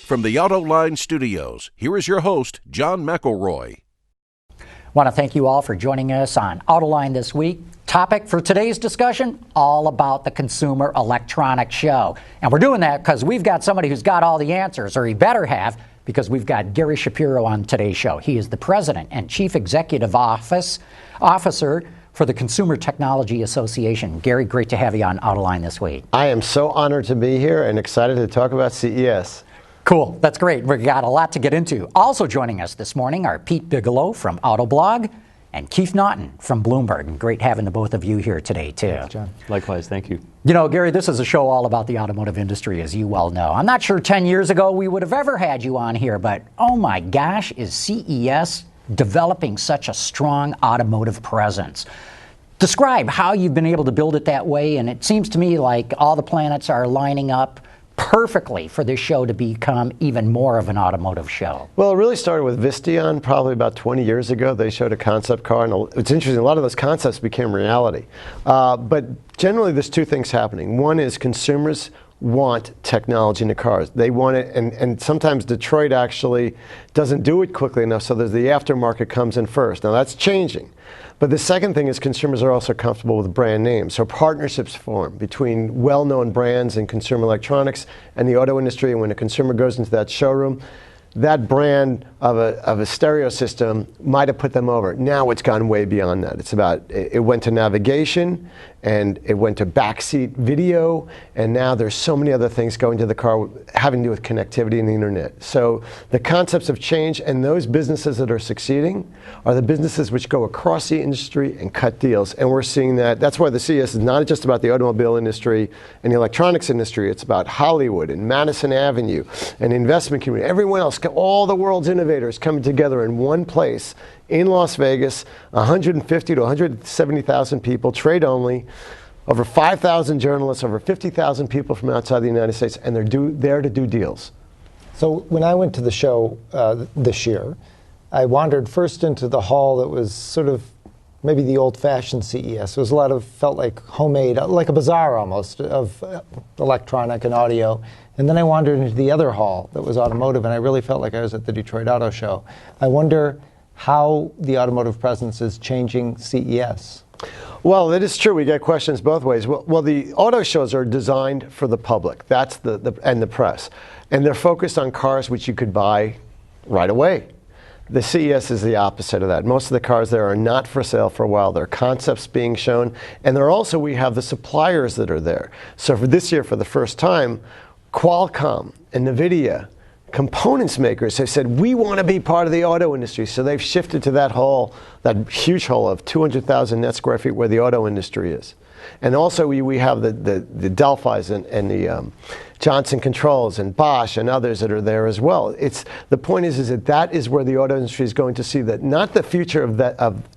From the Autoline studios, here is your host, John McElroy. I want to thank you all for joining us on Autoline this week. Topic for today's discussion, all about the Consumer Electronics Show. And we're doing that because we've got somebody who's got all the answers, or he better have, because we've got Gary Shapiro on today's show. He is the President and Chief Executive Officer for the Consumer Technology Association. Gary, great to have you on Autoline this week. I am so honored to be here and excited to talk about CES. Cool. That's great. We've got a lot to get into. Also joining us this morning are Pete Bigelow from Autoblog and Keith Naughton from Bloomberg. And great having the both of you here today, too. Thanks, John. Likewise. Thank you. You know, Gary, this is a show all about the automotive industry, as you well know. I'm not sure 10 years ago we would have ever had you on here, but oh my gosh, is CES developing such a strong automotive presence? Describe how you've been able to build it that way, and it seems to me like all the planets are lining up perfectly for this show to become even more of an automotive show. Well, it really started with Visteon probably about 20 years ago. They showed a concept car, and it's interesting, a lot of those concepts became reality. But generally, there's two things happening. One is consumers want technology in the cars. They want it, and sometimes Detroit actually doesn't do it quickly enough, so there's the aftermarket comes in first. Now, that's changing. But the second thing is consumers are also comfortable with brand names. So partnerships form between well-known brands in consumer electronics and the auto industry. And when a consumer goes into that showroom, that brand of a stereo system might have put them over. Now it's gone way beyond that. It's about, it went to navigation, and it went to backseat video, and now there's so many other things going to the car having to do with connectivity and the internet. So the concepts have changed, and those businesses that are succeeding are the businesses which go across the industry and cut deals. And we're seeing that. That's why the CES is not just about the automobile industry and the electronics industry. It's about Hollywood and Madison Avenue and the investment community. Everyone else, all the world's innovators coming together in one place in Las Vegas, 150 to 170,000 people, trade only, over 5,000 journalists, over 50,000 people from outside the United States, and they're there to do deals. So when I went to the show this year, I wandered first into the hall that was sort of maybe the old-fashioned CES. It was felt like homemade, like a bazaar almost, of electronic and audio. And then I wandered into the other hall that was automotive, and I really felt like I was at the Detroit Auto Show. I wonder how the automotive presence is changing CES. Well, it is true. We get questions both ways. Well, the auto shows are designed for the public. That's and the press. And they're focused on cars which you could buy right away. The CES is the opposite of that. Most of the cars there are not for sale for a while. There are concepts being shown. And we have the suppliers that are there. So for this year, for the first time, Qualcomm and NVIDIA, components makers, have said, we want to be part of the auto industry. So they've shifted to that hall, that huge hall of 200,000 net square feet where the auto industry is. And also we have the Delphis and the Johnson Controls and Bosch and others that are there as well. The point is that is where the auto industry is going to see that, not the future of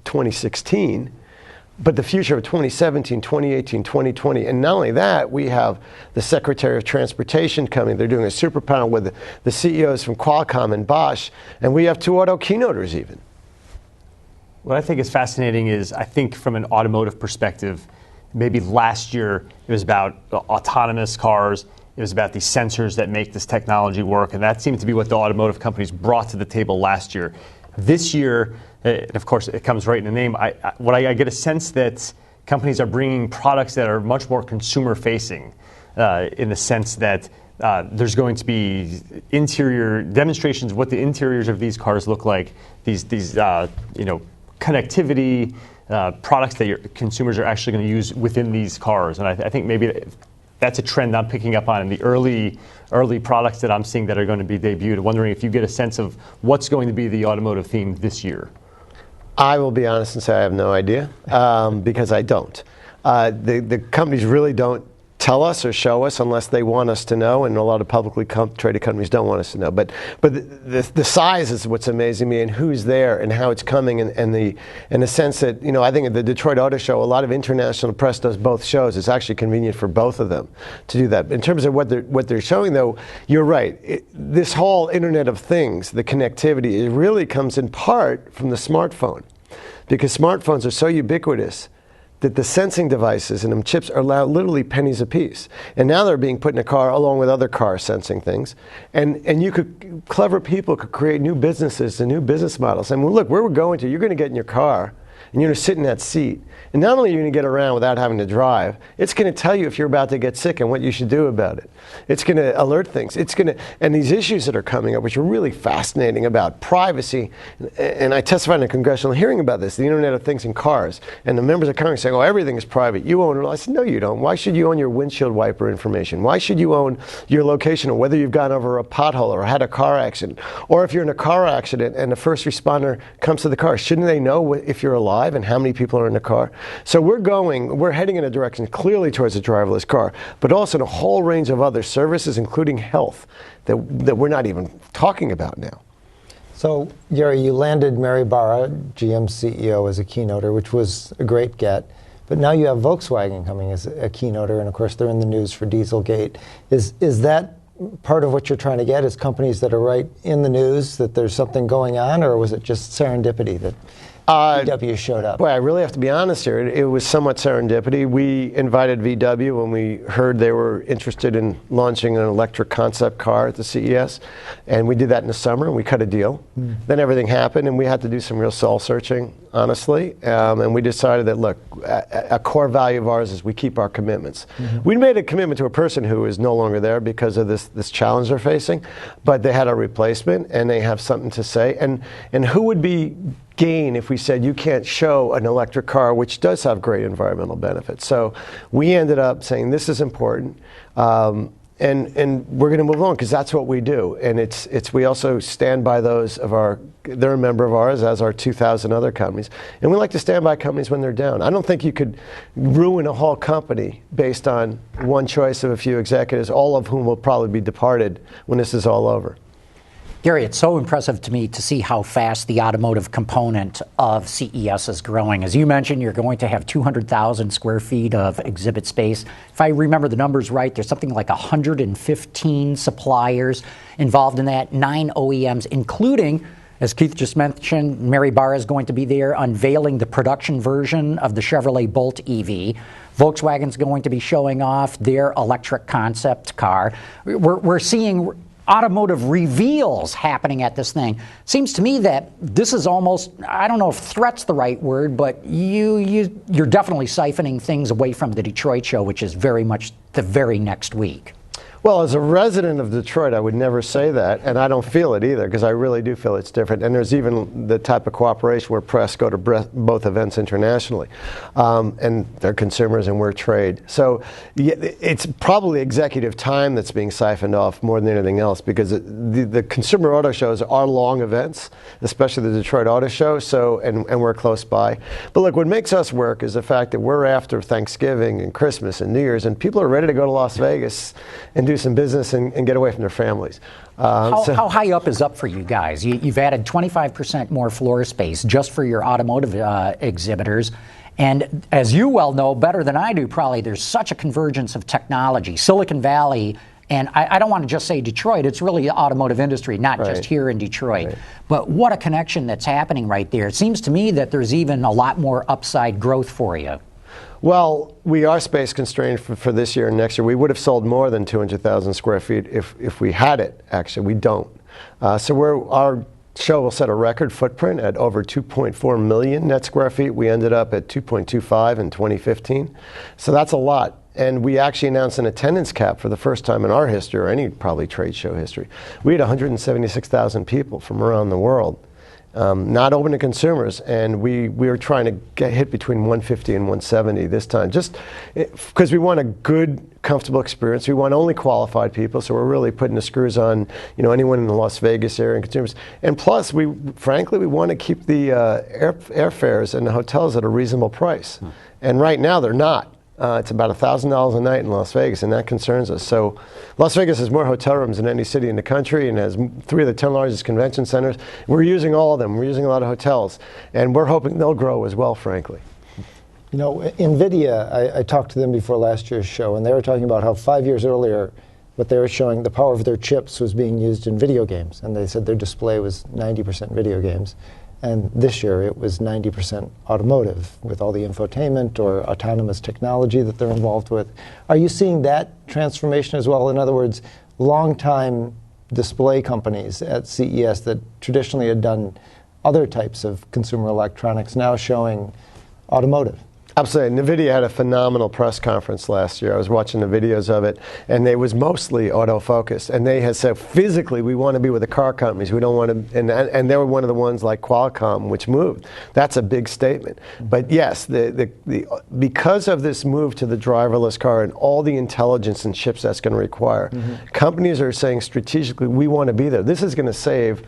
2016, but the future of 2017, 2018, 2020. And not only that, we have the Secretary of Transportation coming. They're doing a super panel with the CEOs from Qualcomm and Bosch. And we have two auto keynoters even. What I think is fascinating is, I think from an automotive perspective, maybe last year it was about autonomous cars. It was about the sensors that make this technology work. And that seemed to be what the automotive companies brought to the table last year. This year, and of course, it comes right in the name. I get a sense that companies are bringing products that are much more consumer-facing, in the sense that there's going to be interior demonstrations of what the interiors of these cars look like. These connectivity products that your consumers are actually going to use within these cars, and I think maybe that's a trend I'm picking up on in the early products that I'm seeing that are going to be debuted. I'm wondering if you get a sense of what's going to be the automotive theme this year. I will be honest and say I have no idea, because I don't. The companies really don't tell us or show us unless they want us to know, and a lot of publicly traded companies don't want us to know. But the size is what's amazing me, and who's there, and how it's coming, and the sense that, I think at the Detroit Auto Show, a lot of international press does both shows. It's actually convenient for both of them to do that. In terms of what they're showing, though, you're right. This whole Internet of Things, the connectivity, it really comes in part from the smartphone, because smartphones are so ubiquitous that the sensing devices and them chips are literally pennies a piece. And now they're being put in a car along with other cars sensing things. And clever people could create new businesses and new business models. And look, where we're going to, you're going to get in your car and you're going to sit in that seat. And not only are you going to get around without having to drive, it's going to tell you if you're about to get sick and what you should do about it. It's going to alert things. And these issues that are coming up, which are really fascinating about privacy, and I testified in a congressional hearing about this, the Internet of Things in cars, and the members of Congress saying, oh, everything is private. You own it all. I said, no, you don't. Why should you own your windshield wiper information? Why should you own your location or whether you've gone over a pothole or had a car accident? Or if you're in a car accident and the first responder comes to the car, shouldn't they know if you're alive and how many people are in the car? So we're heading in a direction clearly towards a driverless car, but also in a whole range of other services, including health, that we're not even talking about now. So, Gary, you landed Mary Barra, GM CEO, as a keynoter, which was a great get. But now you have Volkswagen coming as a keynoter, and of course they're in the news for Dieselgate. Is that part of what you're trying to get, is companies that are right in the news, that there's something going on, or was it just serendipity that VW showed up? Boy, I really have to be honest here. It was somewhat serendipity. We invited VW when we heard they were interested in launching an electric concept car at the CES, and we did that in the summer, and we cut a deal. Then everything happened, and we had to do some real soul searching, honestly, and we decided that, look, a core value of ours is we keep our commitments. We made a commitment to a person who is no longer there because of this challenge they're facing, but they had a replacement, and they have something to say. And who would be gain if we said you can't show an electric car which does have great environmental benefits? So we ended up saying this is important, and we're going to move on because that's what we do. And we also stand by those they're a member of ours, as are 2,000 other companies, and we like to stand by companies when they're down. I don't think you could ruin a whole company based on one choice of a few executives, all of whom will probably be departed when this is all over. Gary, it's so impressive to me to see how fast the automotive component of CES is growing. As you mentioned, you're going to have 200,000 square feet of exhibit space. If I remember the numbers right, there's something like 115 suppliers involved in that, 9 OEMs, including, as Keith just mentioned, Mary Barra is going to be there unveiling the production version of the Chevrolet Bolt EV. Volkswagen's going to be showing off their electric concept car. We're seeing automotive reveals happening at this thing. Seems to me that this is almost, I don't know if threat's the right word, but you're definitely siphoning things away from the Detroit show, which is very much the very next week. Well, as a resident of Detroit, I would never say that, and I don't feel it either, because I really do feel it's different. And there's even the type of cooperation where press go to both events internationally, and they're consumers and we're trade. So yeah, it's probably executive time that's being siphoned off more than anything else, because the consumer auto shows are long events, especially the Detroit Auto Show, and we're close by. But look, what makes us work is the fact that we're after Thanksgiving and Christmas and New Year's, and people are ready to go to Las Vegas and do some business and get away from their families. How high up is up for you guys? You've added 25% more floor space just for your automotive exhibitors. And as you well know, better than I do probably, there's such a convergence of technology. Silicon Valley, and I don't want to just say Detroit, it's really the automotive industry, not just here in Detroit. Right. But what a connection that's happening right there. It seems to me that there's even a lot more upside growth for you. Well, we are space constrained for this year and next year. We would have sold more than 200,000 square feet if we had it. Actually, we don't. So our show will set a record footprint at over 2.4 million net square feet. We ended up at 2.25 in 2015. So that's a lot. And we actually announced an attendance cap for the first time in our history, or any probably trade show history. We had 176,000 people from around the world. Not open to consumers, and we were trying to get hit between 150 and 170 this time, just because we want a good, comfortable experience. We want only qualified people, so we're really putting the screws on, anyone in the Las Vegas area and consumers. And plus, we want to keep the airfares and the hotels at a reasonable price. And right now, they're not. It's about $1,000 a night in Las Vegas, and that concerns us. So Las Vegas has more hotel rooms than any city in the country and has 3 of the 10 largest convention centers. We're using all of them. We're using a lot of hotels, and we're hoping they'll grow as well, frankly. NVIDIA, I talked to them before last year's show, and they were talking about how 5 years earlier, what they were showing, the power of their chips was being used in video games. And they said their display was 90% video games. And this year it was 90% automotive with all the infotainment or autonomous technology that they're involved with. Are you seeing that transformation as well? In other words, long-time display companies at CES that traditionally had done other types of consumer electronics now showing automotive. Absolutely. NVIDIA had a phenomenal press conference last year. I was watching the videos of it, and it was mostly auto-focused. And they had said, physically, we want to be with the car companies. We don't want to, and they were one of the ones like Qualcomm, which moved. That's a big statement. But yes, because of this move to the driverless car and all the intelligence and chips that's going to require, companies are saying strategically, we want to be there. This is going to save,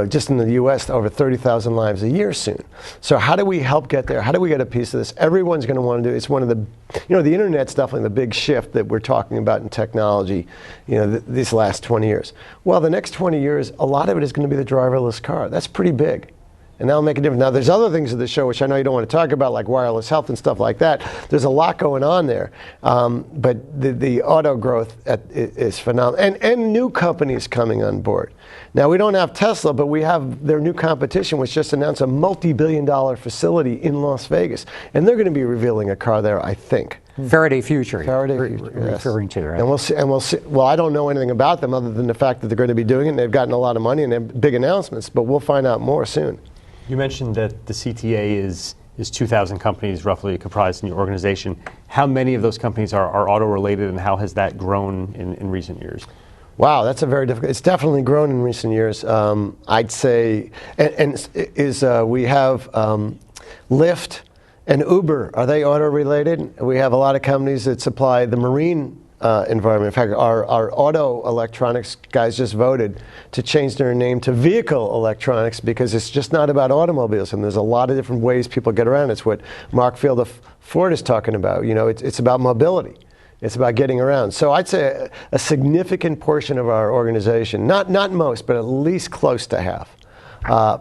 just in the U.S., over 30,000 lives a year soon. So how do we help get there? How do we get a piece of this? Everyone's going to want to do it. It's one of the, the internet's definitely the big shift that we're talking about in technology, these last 20 years. Well, the next 20 years, a lot of it is going to be the driverless car. That's pretty big. And that'll make a difference. Now, there's other things at the show, which I know you don't want to talk about, like wireless health and stuff like that. There's a lot going on there. But the auto growth is phenomenal. And new companies coming on board. Now, we don't have Tesla, but we have their new competition, which just announced a multi-billion-dollar facility in Las Vegas. And they're going to be revealing a car there, I think. Faraday Future. Faraday Future, yes. Referring to, right? And we'll see. Well, I don't know anything about them other than the fact that they're going to be doing it, and they've gotten a lot of money, and they have big announcements. But we'll find out more soon. You mentioned that the CTA is 2,000 companies roughly comprised in your organization. How many of those companies are auto-related, and how has that grown in recent years? Wow, that's a very difficult. It's definitely grown in recent years. I'd say, we have Lyft and Uber. Are they auto-related? We have a lot of companies that supply the marine environment. In fact, our auto electronics guys just voted to change their name to vehicle electronics because it's just not about automobiles, and there's a lot of different ways people get around. It's what Mark Field of Ford is talking about. It's about mobility. It's about getting around. So I'd say a significant portion of our organization, not most, but at least close to half,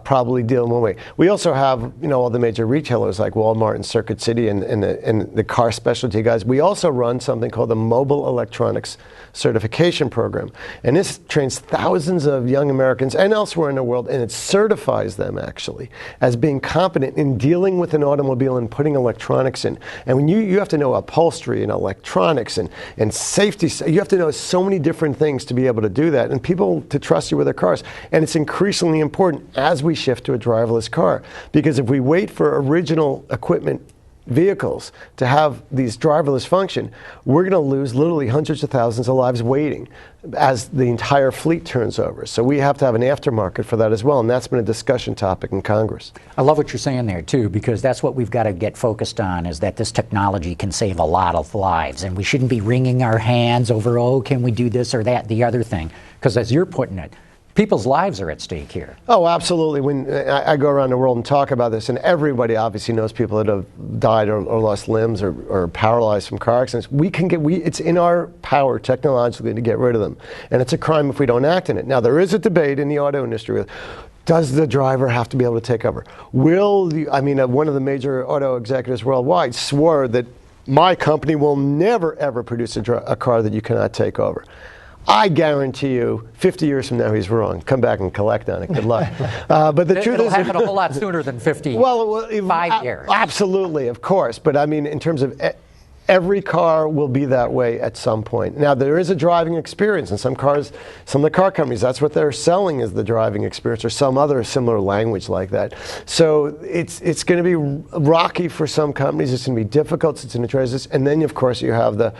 probably deal in one way. We also have, all the major retailers like Walmart and Circuit City and the car specialty guys. We also run something called the Mobile Electronics Certification Program. And this trains thousands of young Americans and elsewhere in the world, and it certifies them actually as being competent in dealing with an automobile and putting electronics in. And when you have to know upholstery and electronics and safety, you have to know so many different things to be able to do that, and people to trust you with their cars. And it's increasingly important as we shift to a driverless car, because if we wait for original equipment vehicles to have these driverless function, we're going to lose literally hundreds of thousands of lives waiting as the entire fleet turns over. So we have to have an aftermarket for that as well, and that's been a discussion topic in Congress. I love what you're saying there, too, because that's what we've got to get focused on, is that this technology can save a lot of lives, and we shouldn't be wringing our hands over, can we do this or that, the other thing, because as you're putting it, people's lives are at stake here. Oh, absolutely. When I go around the world and talk about this, and everybody obviously knows people that have died or lost limbs or paralyzed from car accidents, it's in our power technologically to get rid of them. And it's a crime if we don't act in it. Now, there is a debate in the auto industry. Does the driver have to be able to take over? One of the major auto executives worldwide swore that my company will never, ever produce a car that you cannot take over. I guarantee you, 50 years from now, he's wrong. Come back and collect on it. Good luck. But the truth It'll is, happen a whole lot sooner than 5 years. Absolutely, of course. But in terms of every car will be that way at some point. Now, there is a driving experience, and some of the car companies, that's what they're selling is the driving experience, or some other similar language like that. So it's going to be rocky for some companies. It's going to be difficult. It's going to try this, and then of course you have the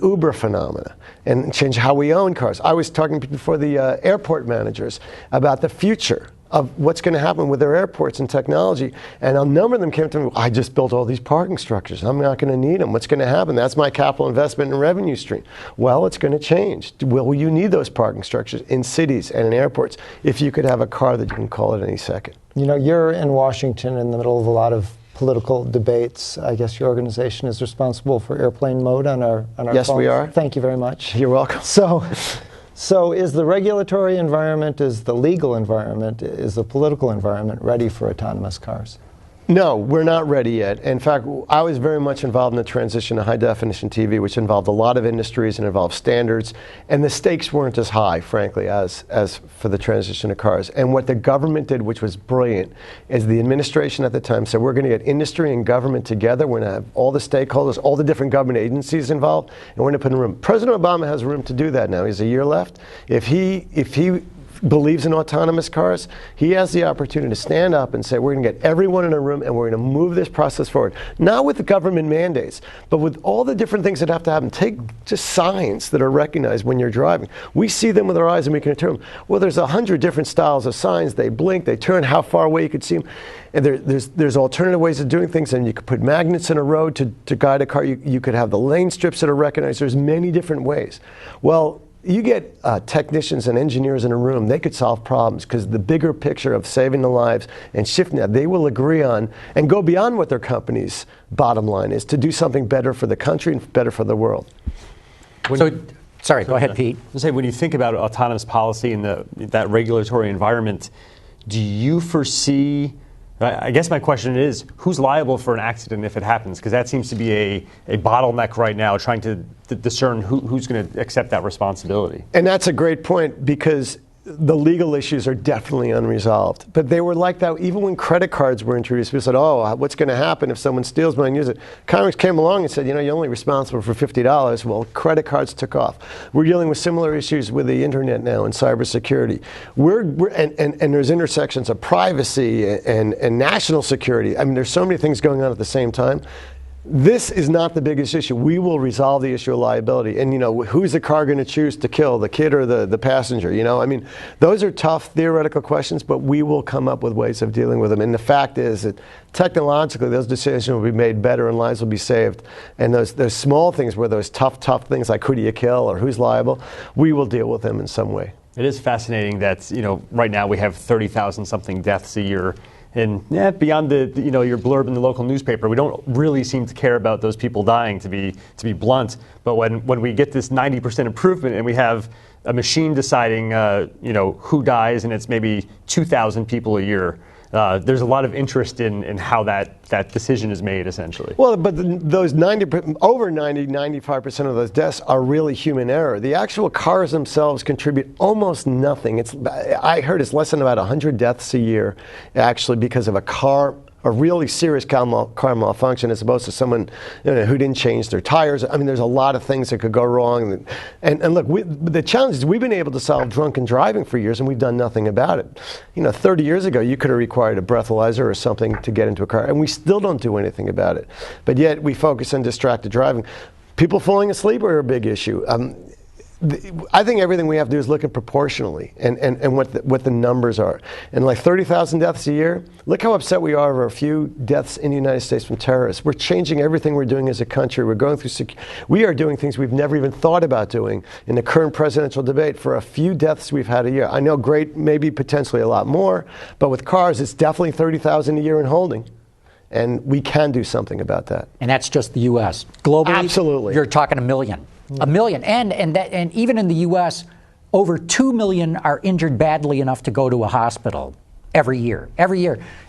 Uber phenomena and change how we own cars. I was talking before the airport managers about the future of what's going to happen with their airports and technology. And a number of them came to me, I just built all these parking structures. I'm not going to need them. What's going to happen? That's my capital investment and revenue stream. Well, it's going to change. Will you need those parking structures in cities and in airports if you could have a car that you can call at any second? You're in Washington in the middle of a lot of political debates. I guess your organization is responsible for airplane mode on our Yes, phones. we are. Thank you very much. You're welcome. So is the regulatory environment, is the legal environment, is the political environment ready for autonomous cars? No, we're not ready yet. In fact, I was very much involved in the transition to high-definition TV, which involved a lot of industries and involved standards, and the stakes weren't as high, frankly, as for the transition to cars. And what the government did, which was brilliant, is the administration at the time said, we're going to get industry and government together, we're going to have all the stakeholders, all the different government agencies involved, and we're going to put in a room. President Obama has room to do that now. He has a year left. If he believes in autonomous cars, he has the opportunity to stand up and say, we're going to get everyone in a room and we're going to move this process forward. Not with the government mandates, but with all the different things that have to happen. Take just signs that are recognized when you're driving. We see them with our eyes and we can determine, well, there's 100 different styles of signs. They blink, they turn, how far away you could see them. And there's alternative ways of doing things, and you could put magnets in a road to guide a car. You could have the lane strips that are recognized. There's many different ways. Well, you get technicians and engineers in a room, they could solve problems because the bigger picture of saving the lives and shifting that, they will agree on and go beyond what their company's bottom line is to do something better for the country and better for the world. Sorry, go ahead, Pete. I was say, when you think about autonomous policy and that regulatory environment, do you foresee, I guess my question is, who's liable for an accident if it happens? Because that seems to be a bottleneck right now, trying to discern who's going to accept that responsibility. And that's a great point, because the legal issues are definitely unresolved. But they were like that even when credit cards were introduced. People said, oh, what's going to happen if someone steals money and uses it? Congress came along and said, you're only responsible for $50. Well, credit cards took off. We're dealing with similar issues with the internet now and cybersecurity. And there's intersections of privacy and national security. I mean, there's so many things going on at the same time. This is not the biggest issue. We will resolve the issue of liability. And, who's the car going to choose to kill, the kid or the passenger? I mean, those are tough theoretical questions, but we will come up with ways of dealing with them. And the fact is that technologically, those decisions will be made better and lives will be saved. And those small things where those tough things like who do you kill or who's liable, we will deal with them in some way. It is fascinating that, right now we have 30,000 something deaths a year. And beyond your blurb in the local newspaper, we don't really seem to care about those people dying, to be blunt. But when we get this 90% improvement and we have a machine deciding who dies, and it's maybe 2,000 people a year, there's a lot of interest in how that decision is made, essentially. Well, but those 95% of those deaths are really human error. The actual cars themselves contribute almost nothing. I heard it's less than about 100 deaths a year, actually, because of a really serious car malfunction, as opposed to someone who didn't change their tires. I mean, there's a lot of things that could go wrong. And look, the challenge is we've been able to solve drunken driving for years, and we've done nothing about it. 30 years ago, you could have required a breathalyzer or something to get into a car, and we still don't do anything about it. But yet, we focus on distracted driving. People falling asleep are a big issue. I think everything we have to do is look at proportionally and what the numbers are. And like 30,000 deaths a year, look how upset we are over a few deaths in the United States from terrorists. We're changing everything we're doing as a country. We're going through we are doing things we've never even thought about doing in the current presidential debate for a few deaths we've had a year. I know maybe potentially a lot more, but with cars, it's definitely 30,000 a year in holding. And we can do something about that. And that's just the U.S. Globally, absolutely, you're talking a million. A million. And even in the U.S., over 2 million are injured badly enough to go to a hospital every year.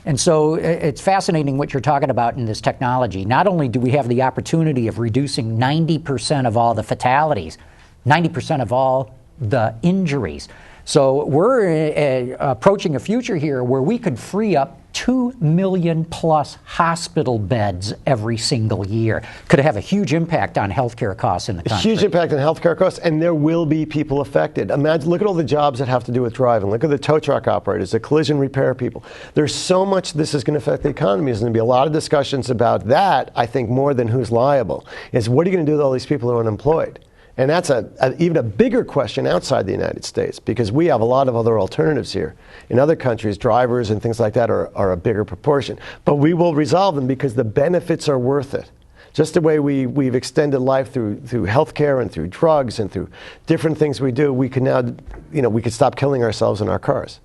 And so it's fascinating what you're talking about in this technology. Not only do we have the opportunity of reducing 90% of all the fatalities, 90% of all the injuries. So we're approaching a future here where we could free up 2 million plus hospital beds every single year. Could have a huge impact on healthcare costs in the country. Huge impact on healthcare costs, and there will be people affected. Imagine, look at all the jobs that have to do with driving. Look at the tow truck operators, the collision repair people. There's so much this is going to affect the economy. There's going to be a lot of discussions about that, I think, more than who's liable. Is what are you going to do with all these people who are unemployed? And that's even a bigger question outside the United States, because we have a lot of other alternatives here. In other countries, drivers and things like that are a bigger proportion. But we will resolve them because the benefits are worth it. Just the way we've extended life through healthcare and through drugs and through different things we do, we can now, we can stop killing ourselves in our cars.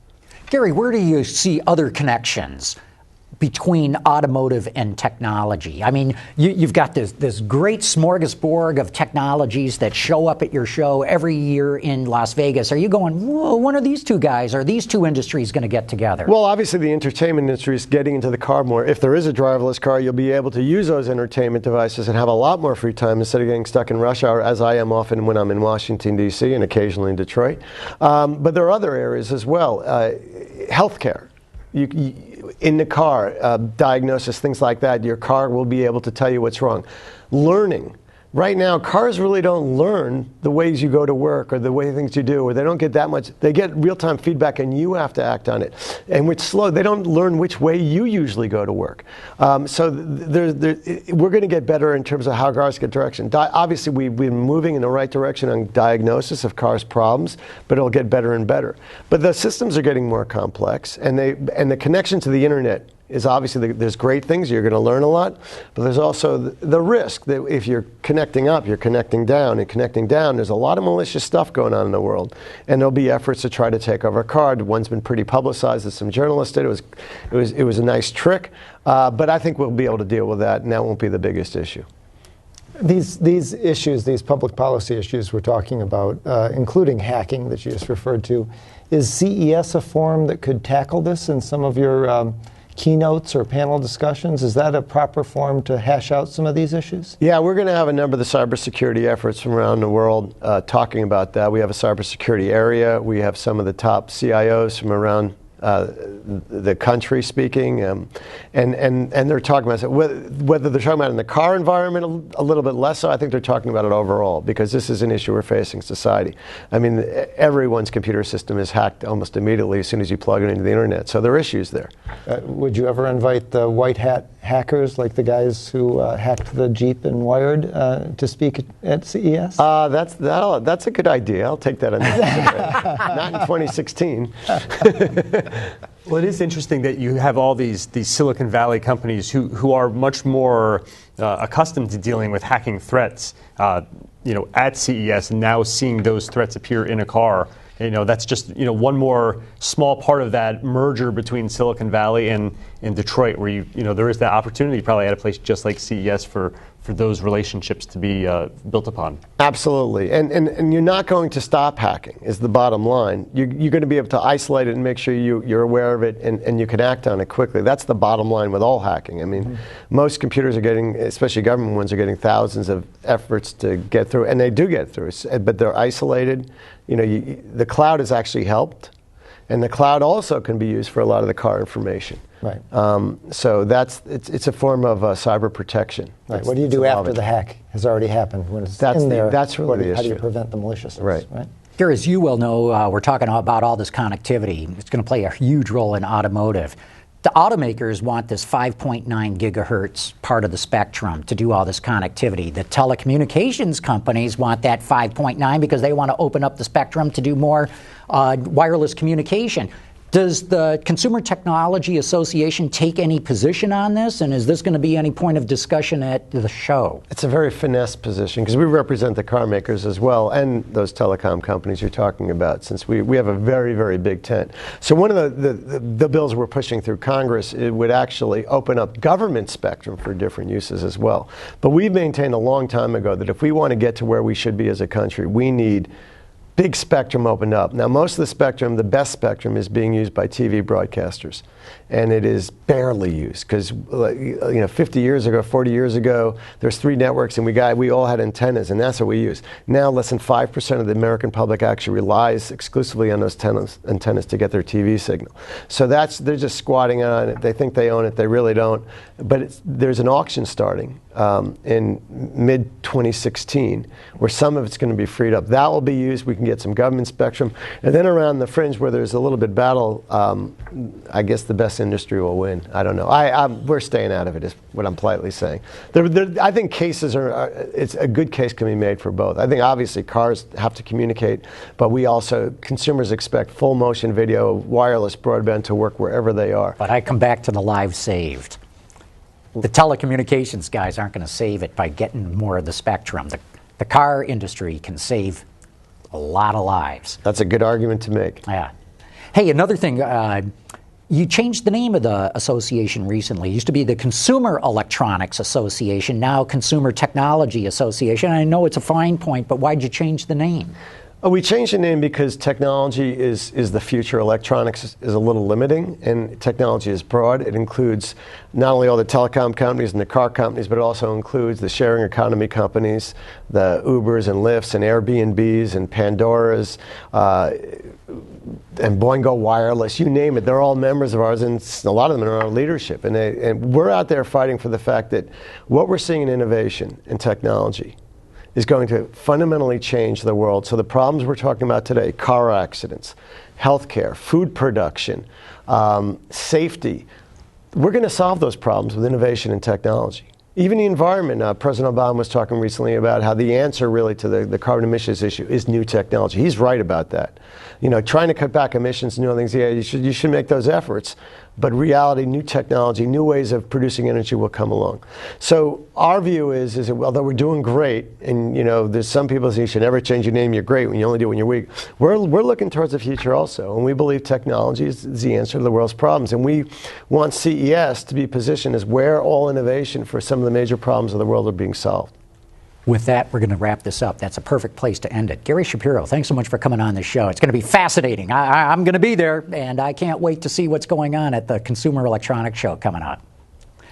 Gary, where do you see other connections between automotive and technology? I mean, you've got this great smorgasbord of technologies that show up at your show every year in Las Vegas. Are you going, whoa, when are these two guys, are these two industries going to get together? Well, obviously the entertainment industry is getting into the car more. If there is a driverless car, you'll be able to use those entertainment devices and have a lot more free time instead of getting stuck in rush hour, as I am often when I'm in Washington, D.C. and occasionally in Detroit. But there are other areas as well. Healthcare. In the car, diagnosis, things like that, your car will be able to tell you what's wrong. Learning. Right now, cars really don't learn the ways you go to work or the way things you do, or they don't get that much. They get real-time feedback and you have to act on it. And it's slow. They don't learn which way you usually go to work. So we're going to get better in terms of how cars get direction. Obviously, we've been moving in the right direction on diagnosis of cars' problems, but it'll get better and better. But the systems are getting more complex, and the connection to the internet is obviously, there's great things, you're going to learn a lot, but there's also the risk that if you're connecting up, you're connecting down, and connecting down, there's a lot of malicious stuff going on in the world, and there'll be efforts to try to take over a car. One's been pretty publicized, that some journalists did. It was a nice trick, but I think we'll be able to deal with that, and that won't be the biggest issue. These issues, these public policy issues we're talking about, including hacking that you just referred to, is CES a forum that could tackle this in some of your keynotes or panel discussions? Is that a proper forum to hash out some of these issues? Yeah, we're going to have a number of the cybersecurity efforts from around the world talking about that. We have a cybersecurity area. We have some of the top CIOs from around the country speaking, and they're talking about it. Whether they're talking about it in the car environment a little bit less so, I think they're talking about it overall, because this is an issue we're facing society. I mean, everyone's computer system is hacked almost immediately as soon as you plug it into the internet, so there are issues there. Would you ever invite the white hat hackers, like the guys who hacked the Jeep and Wired, to speak at CES? That's a good idea. I'll take that under consideration. Not in 2016. Well, it is interesting that you have all these Silicon Valley companies who are much more accustomed to dealing with hacking threats, at CES, and now seeing those threats appear in a car. That's just one more small part of that merger between Silicon Valley and Detroit, where there is that opportunity probably at a place just like CES for those relationships to be built upon. Absolutely, and you're not going to stop hacking is the bottom line. You're going to be able to isolate it and make sure you're aware of it and you can act on it quickly. That's the bottom line with all hacking. I mean, most computers are getting, especially government ones, are getting thousands of efforts to get through, and they do get through, but they're isolated. The cloud has actually helped, and the cloud also can be used for a lot of the car information. Right. So it's a form of cyber protection. Right. What do you do after the hack has already happened? When it's in there, that's really the issue. How do you prevent the maliciousness? Right. Here, as you well know, we're talking about all this connectivity. It's going to play a huge role in automotive. The automakers want this 5.9 gigahertz part of the spectrum to do all this connectivity. The telecommunications companies want that 5.9 because they want to open up the spectrum to do more wireless communication. Does the Consumer Technology Association take any position on this, and is this going to be any point of discussion at the show? It's a very finesse position, because we represent the car makers as well, and those telecom companies you're talking about, since we have a very, very big tent. So one of the bills we're pushing through Congress, it would actually open up government spectrum for different uses as well. But we've maintained a long time ago that if we want to get to where we should be as a country, we need big spectrum opened up. Now, most of the spectrum, the best spectrum, is being used by TV broadcasters, and it is barely used because, 50 years ago, 40 years ago, there's 3 networks, and we all had antennas, and that's what we use. Now, less than 5% of the American public actually relies exclusively on those antennas to get their TV signal. So they're just squatting on it. They think they own it. They really don't. But there's an auction starting in mid-2016 where some of it's going to be freed up. That will be used. We can get some government spectrum. And then around the fringe where there's a little bit battle, I guess the best industry will win. I don't know. We're staying out of it is what I'm politely saying. I think cases it's a good case can be made for both. I think obviously cars have to communicate, but consumers expect full motion video, wireless broadband to work wherever they are. But I come back to the lives saved. The telecommunications guys aren't going to save it by getting more of the spectrum. The car industry can save a lot of lives. That's a good argument to make. Yeah. Hey, another thing, You changed the name of the association recently. It used to be the Consumer Electronics Association, now Consumer Technology Association. I know it's a fine point, but why'd you change the name? We changed the name because technology is the future. Electronics is a little limiting, and technology is broad. It includes not only all the telecom companies and the car companies, but it also includes the sharing economy companies, the Ubers and Lyfts and Airbnbs and Pandoras, and Boingo Wireless, you name it. They're all members of ours, and a lot of them are in our leadership. And we're out there fighting for the fact that what we're seeing in innovation and technology is going to fundamentally change the world. So the problems we're talking about today, car accidents, healthcare, food production, safety, we're going to solve those problems with innovation and technology. Even the environment, President Obama was talking recently about how the answer really to the carbon emissions issue is new technology. He's right about that. You know, trying to cut back emissions and new things, yeah, you should make those efforts. But reality, new technology, new ways of producing energy will come along. So our view is that although we're doing great, and you know, there's some people say you should never change your name, you're great when you only do it when you're weak. We're looking towards the future also, and we believe technology is the answer to the world's problems. And we want CES to be positioned as where all innovation for some of the major problems of the world are being solved. With that, we're going to wrap this up. That's a perfect place to end it. Gary Shapiro, thanks so much for coming on the show. It's going to be fascinating. I'm going to be there, and I can't wait to see what's going on at the Consumer Electronics Show coming up.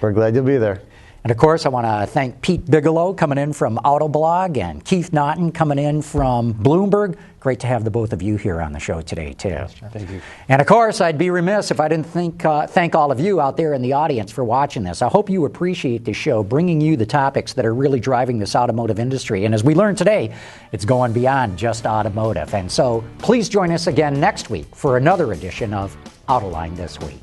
We're glad you'll be there. And of course, I want to thank Pete Bigelow coming in from Autoblog and Keith Naughton coming in from Bloomberg. Great to have the both of you here on the show today, too. Yes, thank you. And of course, I'd be remiss if I didn't thank all of you out there in the audience for watching this. I hope you appreciate this show, bringing you the topics that are really driving this automotive industry. And as we learned today, it's going beyond just automotive. And so please join us again next week for another edition of Autoline This Week.